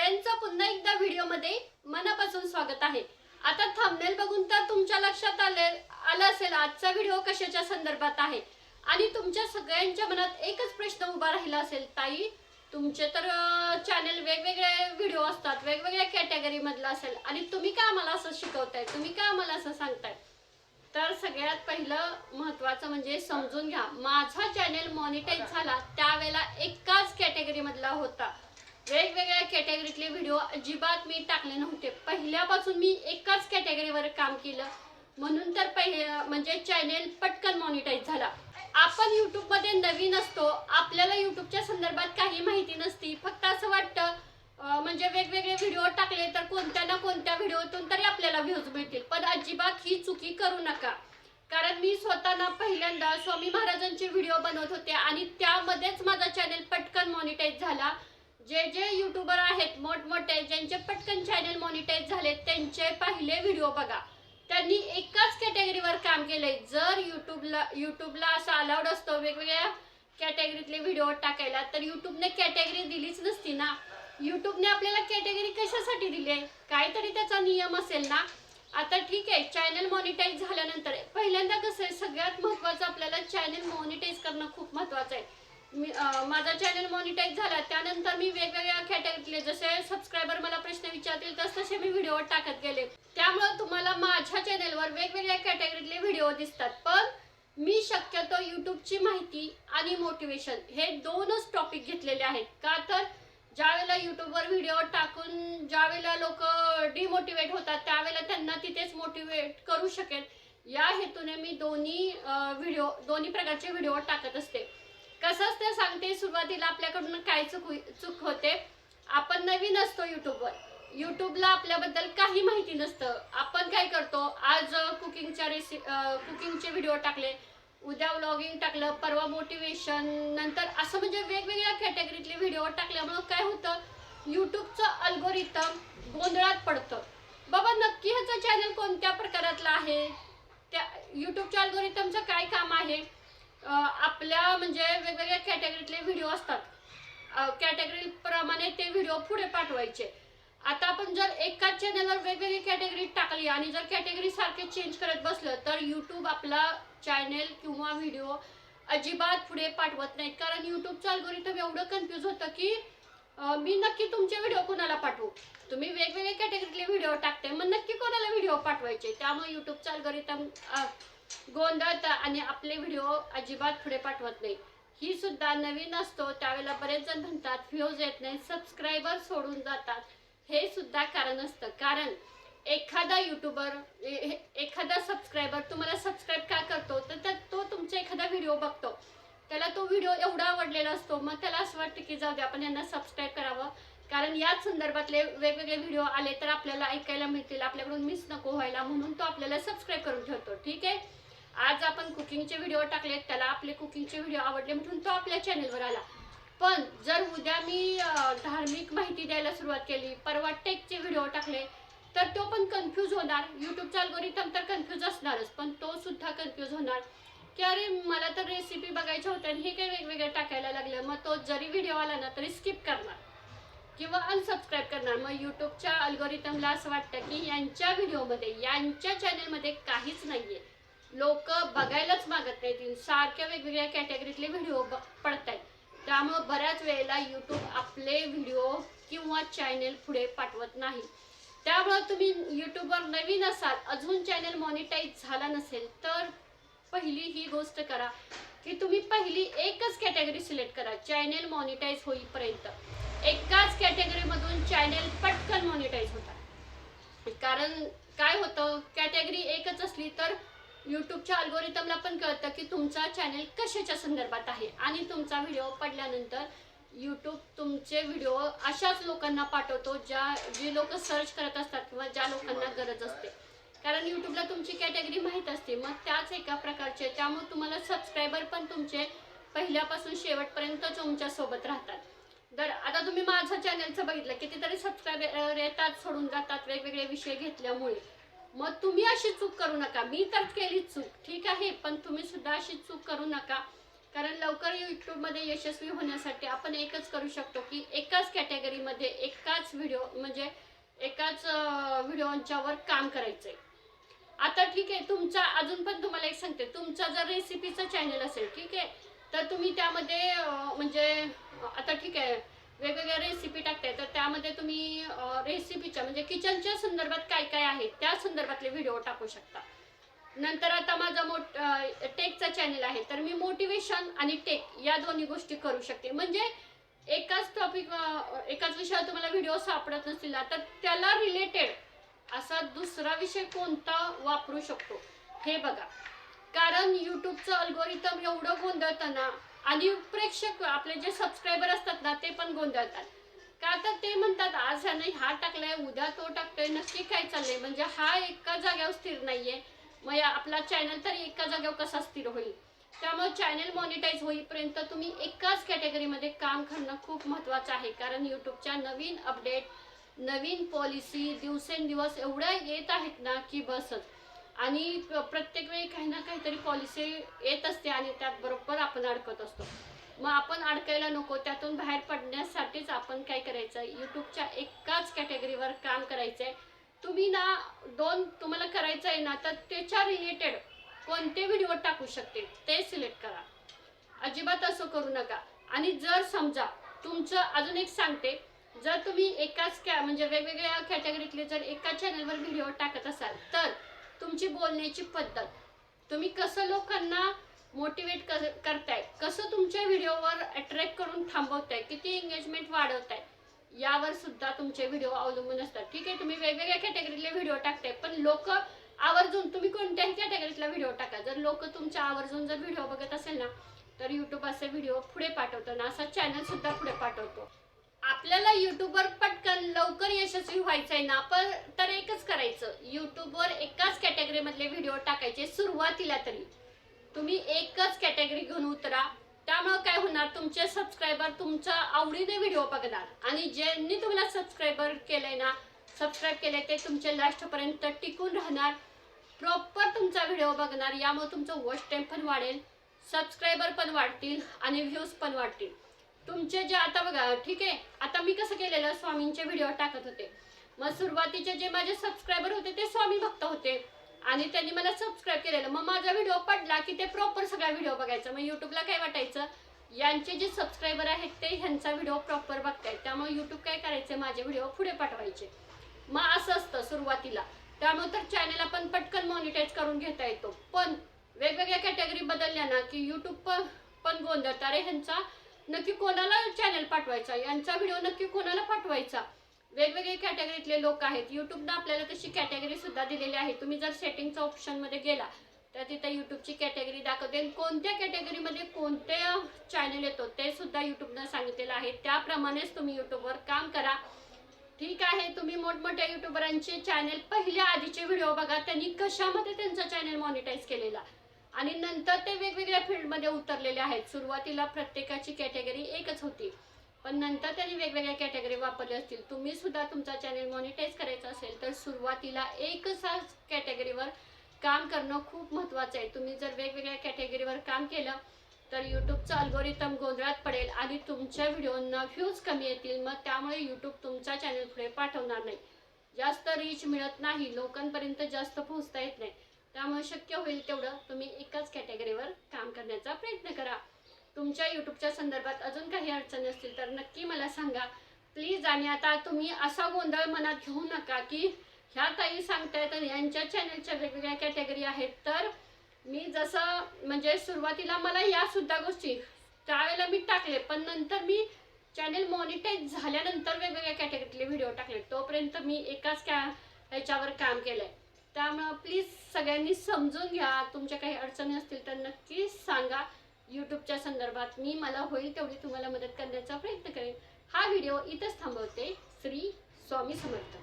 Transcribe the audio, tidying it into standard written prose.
सगळ्यांचं पुन्हा एकदा व्हिडिओमध्ये मनापासून स्वागत आहे। आता थंबनेल बघून तर तुमच्या लक्षात आलं असेल आजचा व्हिडिओ कशाच्या संदर्भात आहे आणि तुमच्या सगळ्यांच्या मनात एकच प्रश्न उभा राहिला असेल, ताई तुमचे तर चॅनल वेगवेगळे व्हिडिओ असतात, वेगवेगळ्या कॅटेगरी मधला असेल आणि तुम्ही का आम्हाला असं शिकवताय, तुम्ही का आम्हाला असं सांगताय। तर सगळ्यात पहिलं महत्त्वाचं म्हणजे समजून घ्या, माझा चॅनल मॉनिटाईज झाला त्यावेळेला एकाच कॅटेगरी मधला होता। वेगवेगळ्या कॅटेगरीतले व्हिडिओ अजिबात मी टाकले नव्हते। पहिल्यापासून मी एकाच कॅटेगरीवर काम केलं म्हणून तर म्हणजे चॅनल पटकन मॉनिटाईज झाला। आपण YouTube मध्ये नवीन असतो, आपल्याला YouTubeच्या संदर्भात काही माहिती नसती, फक्त असं वाटतं म्हणजे वेगवेगळे व्हिडिओ टाकले तर कोणत्या ना कोणत्या व्हिडिओतून तरी आपल्याला व्ह्यूज मिळतील, पण अजिबात ही चुकी करू नका। कारण मी स्वतःना पहिल्यांदा स्वामी महाराजांचे व्हिडिओ बनवत होते आणि त्यामध्येच माझा चॅनल पटकन मॉनिटाईज झाला। जे यूट्यूबर आहेत मोठमोठे ज्यांचे पटकन चॅनल मॉनिटाईज झाले त्यांचे पहिले व्हिडिओ बघा, त्यांनी एकाच कॅटेगरीवर काम केलंय। जर यूट्यूबला असं अलाउड असतं वेगवेगळ्या कॅटेगरीतले व्हिडिओ टाकायला, तर यूट्यूबने कॅटेगरी दिलीच नसती ना। यूट्यूबने आपल्याला कॅटेगरी कशासाठी दिली आहे, काहीतरी त्याचा नियम असेल ना। आता ठीक आहे, चॅनल मॉनिटाईज झाल्यानंतर पहिल्यांदा कसं आहे, सगळ्यात महत्त्वाचं आपल्याला चॅनल मॉनिटाईज करणं खूप महत्त्वाचं आहे। माझा चॅनल मॉनिटाईज झाला त्यानंतर मी वेगवेगळ्या कॅटेगरीतले जसे सबस्क्रायबर मला प्रश्न विचारतील तसे मी व्हिडिओ टाकत गेले, त्यामुळे तुम्हाला माझ्या चॅनलवर वेगवेगळ्या कॅटेगरीतले व्हिडिओ दिसतात। पण मी शक्यतो यूट्यूबची माहिती आणि मोटिवेशन हे दोनच टॉपिक घेतलेले आहेत। का तर ज्यावेळेला यूट्यूबवर व्हिडिओ टाकून ज्यावेळेला लोक डिमोटिवेट होतात त्यावेळेला त्यांना तिथेच मोटिवेट करू शकेल या हेतूने मी दोन्ही प्रकारचे व्हिडिओ टाकत असते। कसं असतं सांगते, सुरुवातीला आपल्याकडून काय चूक होते, आपण नवीन असतो यूट्यूबला आपल्याबद्दल काही माहिती नसतं। आपण काय करतो, आज कुकिंगचे व्हिडिओ टाकले, उद्या व्लॉगिंग टाकलं, परवा मोटिवेशन, नंतर असं म्हणजे वेगवेगळ्या कॅटेगरीतले व्हिडिओ टाकल्यामुळं काय होतं, यूट्यूबचं अल्गोरिथम गोंधळात पडतं। बाबा नक्की ह्याचं चॅनल कोणत्या प्रकारातलं आहे, त्या यूट्यूबच्या अल्गोरिथमचं काय काम आहे। आपल्या म्हणजे वेगवेगळ्या कॅटेगरीतले व्हिडिओ असतात, कॅटेगरी प्रमाणे ते व्हिडिओ पुढे पाठवायचे। आता आपण जर एकाच चॅनलवर वेगवेगळी कॅटेगरी टाकली आणि जर कॅटेगरी सारखे चेंज करत बसलं तर यूट्यूब आपला चॅनल किंवा व्हिडिओ अजिबात पुढे पाठवत नाहीत। कारण यूट्यूबचं अल्गोरिथम एवढं कन्फ्यूज होतं की मी नक्की तुमचे व्हिडिओ कोणाला पाठवू, तुम्ही वेगवेगळे कॅटेगरीतले व्हिडिओ टाकते, मग नक्की कोणाला व्हिडिओ पाठवायचे। त्यामुळे यूट्यूबचं अल्गोरिथम गोंधळतं आणि आपले व्हिडिओ अजिबात पुढे पाठवत नाही। ही सुद्धा नवीन असतो त्यावेळेला बरेच जण म्हणतात व्ह्यूज येत नाही, सबस्क्रायबर सोडून जातात, हे सुद्धा कारण असतं। कारण एखादा यूट्यूबर एखादा सबस्क्रायबर तुम्हाला सबस्क्राईब का करतो, तर तो तुमचा एखादा व्हिडिओ बघतो, त्याला तो व्हिडिओ एवढा आवडलेला असतो, मग त्याला असं वाटतं की जाऊ दे आपण यांना सबस्क्राईब करावं, कारण याच संदर्भातले वेगवेगळे व्हिडिओ आले तर आपल्याला ऐकायला मिळतील, आपल्याकडून मिस नको व्हायला, म्हणून तो आपल्याला सबस्क्राईब करून ठेवतो। ठीक आहे, आज आपण कुकिंगचे व्हिडिओ टाकले, त्याला आपले कुकिंगचे व्हिडिओ आवडले म्हणून तो आपल्या चॅनलवर आला। पण जर उद्या मी धार्मिक माहिती द्यायला सुरुवात केली, परवा टेकचे व्हिडिओ टाकले, तर तो पण कन्फ्यूज होणार। यूट्यूबचा अल्गोरिथम तर कन्फ्यूज असणारच, पण तो सुद्धा कन्फ्यूज होणार की अरे मला तर रेसिपी बघायच्या होत्या आणि हे काही वेगवेगळं टाकायला लागलं, मग तो जरी व्हिडिओ आला ना तरी स्किप करणार किंवा अनसबस्क्राईब करणार। मग यूट्यूबच्या अल्गोरिथमला असं वाटतं की यांच्या व्हिडिओमध्ये यांच्या चॅनलमध्ये काहीच नाहीये, लोक बघायलाच मागत नाहीत, सारख्या वेगवेगळ्या कॅटेगरीतले व्हिडिओ पडतायत। त्यामुळे बऱ्याच वेळेला यूट्यूब आपले व्हिडिओ किंवा चॅनल पुढे पाठवत नाही। त्यामुळे तुम्ही यूट्यूबवर नवीन असाल, अजून चॅनल मॉनिटाईज झाला नसेल, तर पहिली ही गोष्ट करा की तुम्ही पहिली एकच कॅटेगरी सिलेक्ट करा चॅनल मॉनिटाईज होईपर्यंत। एकाच कॅटेगरीमधून चॅनल पटकन मॉनिटाईज होतात। कारण काय होतं, कॅटेगरी एकच असली तर यूट्यूबच्या अल्गोरिथमला पण कळतं की तुमचा चॅनल कशाच्या संदर्भात आहे आणि तुमचा व्हिडिओ पडल्यानंतर यूट्यूब तुमचे व्हिडिओ अशाच लोकांना पाठवतो जी लोक सर्च करत असतात किंवा ज्या लोकांना गरज असते। कारण यूट्यूबला तुमची कॅटेगरी माहीत असते, मग त्याच एका प्रकारचे, त्यामुळे तुम्हाला सबस्क्रायबर पण तुमचे पहिल्यापासून शेवटपर्यंत तुमच्या सोबत राहतात। तर आता तुम्ही माझ्या चॅनलचं बघितलं, कितीतरी सबस्क्रायबर येतात सोडून जातात वेगवेगळे विषय घेतल्यामुळे। मग तुम्ही अशी चूक करू नका, मी तर केली चूक ठीक आहे, पण तुम्ही सुद्धा अशी चूक करू नका। कारण लवकर यूट्यूबमध्ये यशस्वी होण्यासाठी आपण एकच करू शकतो की एकाच कॅटेगरीमध्ये एकाच व्हिडिओ म्हणजे एकाच व्हिडिओंच्यावर काम करायचंय. आता ठीक आहे, तुमचा अजून पण तुम्हाला एक सांगते, तुमचा जर रेसिपीचं चॅनल असेल ठीक आहे, तर तुम्ही त्यामध्ये म्हणजे आता ठीक आहे वेगवेगळ्या रेसिपी टाकताय, तर त्यामध्ये तुम्ही रेसिपीच्या म्हणजे किचनच्या संदर्भात काय काय आहे त्या संदर्भातले व्हिडिओ टाकू शकता. नंतर आता माझा टेकचा चॅनल आहे, तर मी मोटिवेशन आणि टेक या दोन्ही गोष्टी करू शकते. म्हणजे एकाच टॉपिक एकाच विषयावर तुम्हाला व्हिडिओ सापडत नसतील तर त्याला रिलेटेड असा दुसरा विषय कोणता वापरू शकतो हे बघा. कारण यूट्यूबचं अल्गोरिदम एवढं गोंधळतं ना, आणि प्रेक्षक आपले जे सबस्क्रायबर असतात ना ते पण गोंधळतात. का तर ते म्हणतात आज ह्याने हा टाकलाय उद्या तो टाकतोय, नक्की काय चाललंय, म्हणजे हा एका जागेवर स्थिर नाहीये, मग आपला चॅनल तरी एका जागेवर कसा स्थिर होईल. त्यामुळे चॅनल मॉनिटाईज होईपर्यंत तुम्ही एकाच कॅटेगरीमध्ये काम करणं खूप महत्त्वाचं आहे. कारण यूट्यूबच्या नवीन अपडेट नवीन पॉलिसी दिवसेंदिवस एवढ्या येत आहेत ना की बसच. आणि प्रत्येक वेळी काही ना काहीतरी पॉलिसी येत असते आणि त्यात बरोबर आपण अडकत असतो. मग आपण अडकायला नको, त्यातून बाहेर पडण्यासाठीच आपण काय करायचं, यूट्यूबच्या एकाच कॅटेगरीवर काम करायचंय. तुम्ही ना तुम्हाला करायचं आहे ना, तर त्याच्या रिलेटेड कोणते व्हिडिओ टाकू शकते ते सिलेक्ट करा. अजिबात असं करू नका. आणि जर समजा तुमचं अजून एक सांगते, जर तुम्ही एकाच म्हणजे वेगवेगळ्या कॅटेगरीतले जर एका चॅनलवर व्हिडिओ टाकत असाल तर तुमची बोलण्याची पद्धत, तुम्ही कसं लोकांना मोटिवेट करताय, कसं तुमच्या व्हिडिओवर अट्रॅक्ट करून थांबवताय, किती एंगेजमेंट वाढवताय, यावर सुद्धा तुमचे व्हिडिओ अवलंबून असतात. ठीक आहे, तुम्ही वेगवेगळ्या कॅटेगरीतले व्हिडिओ टाकताय पण लोक आवर्जून, तुम्ही कोणत्याही कॅटेगरीतला व्हिडिओ टाका, जर लोक तुमच्या आवर्जून जर व्हिडिओ बघत असेल ना तर यूट्यूब असे व्हिडिओ पुढे पाठवतो ना, असा चॅनल सुद्धा पुढे पाठवतो. आपल्याला यूट्यूबवर पटकन लवकर यशस्वी व्हायचंय ना, पण तर एकच करायचं, यूट्यूबवर एकाच कॅटेगरीमधले व्हिडिओ टाकायचे. सुरुवातीला तरी तुम्ही एकच कॅटेगरी घेऊन उतरा. त्यामुळे काय होणार, तुमचे सबस्क्रायबर तुमच्या आवडीने व्हिडिओ बघणार आणि ज्यांनी तुम्हाला सबस्क्राईब केले ते तुमचे लास्टपर्यंत टिकून राहणार, प्रॉपर तुमचा व्हिडिओ बघणार. यामुळे तुमचं वॉच टाइम पण वाढेल, सबस्क्रायबर पण वाढतील आणि व्ह्यूज पण वाढतील तुमचे. जे आता बघा ठीक आहे, आता मी कसं केलेलं, स्वामींचे व्हिडिओ टाकत होते. मग सुरुवातीचे जे माझे सबस्क्रायबर होते ते स्वामी भक्त होते आणि त्यांनी मला सबस्क्राईब केलेलं. मग माझा व्हिडिओ पडला की ते प्रॉपर सगळा व्हिडिओ बघायचं. मग यूट्यूबला काय वाटायचं, यांचे जे सबस्क्रायबर आहेत ते ह्यांचा व्हिडिओ प्रॉपर बघतायत, त्यामुळे यूट्यूब काय करायचे, माझे व्हिडिओ पुढे पाठवायचे. मग असं असतं सुरुवातीला. त्यामुळे तर चॅनल आपण पटकन मॉनिटाईज करून घेता येतो. पण वेगवेगळ्या कॅटेगरी बदलल्या ना की यूट्यूब पण गोंधळत, अरे ह्यांचा नक्की कोणाला चॅनल पाठवायचा, यांचा व्हिडिओ नक्की कोणाला पाठवायचा. वेगवेगळे कॅटेगरीतले लोक आहेत. यूट्यूबनं आपल्याला तशी कॅटेगरी सुद्धा दिलेली आहे. तुम्ही जर सेटिंगच्या ऑप्शनमध्ये गेला तर तिथे यूट्यूबची कॅटेगरी दाखवते, कोणत्या कॅटेगरीमध्ये कोणते चॅनल येतो ते सुद्धा यूट्यूबनं सांगितलेलं आहे. त्याप्रमाणेच तुम्ही यूट्यूबवर काम करा. ठीक आहे, तुम्ही मोठमोठ्या युट्यूबरांचे चॅनल पहिल्या आधीचे व्हिडिओ बघा, त्यांनी कशामध्ये त्यांचा चॅनल मॉनिटाईज केलेला आणि नंतर ते वेगवेगळ्या फील्डमध्ये उतरलेले आहेत. सुरुवातीला प्रत्येकाची कॅटेगरी एकच होती, पण नंतर त्यांनी वेगवेगळ्या कॅटेगरी वापरले असतील. तुम्ही सुद्धा तुमचा चॅनल मॉनिटाईज करायचा असेल तर सुरुवातीला एकच कॅटेगरीवर काम करणं खूप महत्त्वाचं आहे. तुम्ही जर वेगवेगळ्या कॅटेगरीवर काम केलं तर यूट्यूबचं अल्गोरिदम गोंधळात पडेल आणि तुमच्या व्हिडिओंना व्ह्यूज कमी येतील. मग त्यामुळे यूट्यूब तुमचा चॅनल पुढे पाठवणार नाही, जास्त रीच मिळत नाही, लोकांपर्यंत जास्त पोहोचता येत नाही. त्यामुळे शक्य होईल तेवढं तुम्ही एकाच कॅटेगरीवर काम करण्याचा प्रयत्न करा. तुमच्या यूट्यूबच्या संदर्भात अजून काही अडचणी असतील तर नक्की मला सांगा प्लीज. आणि आता तुम्ही असा गोंधळ मनात घेऊ नका की ह्या ताई सांगतायत तर यांच्या चॅनलच्या वेगवेगळ्या कॅटेगरी आहेत. तर मी जसं म्हणजे सुरुवातीला मला या सुद्धा गोष्टी त्यावेळेला मी टाकले, पण नंतर मी चॅनल मॉनिटाईज झाल्यानंतर वेगवेगळ्या कॅटेगरीतले व्हिडिओ टाकले. तोपर्यंत मी एकाच ह्याच्यावर काम केलंय. त्यामुळे प्लीज सगळ्यांनी समजून घ्या. तुमच्या काही अडचणी असतील तर नक्की सांगा यूट्यूबच्या संदर्भात. मी मला होईल तेवढी तुम्हाला मदत करण्याचा प्रयत्न करेन. हा व्हिडिओ इथंच थांबवते. श्री स्वामी समर्थ.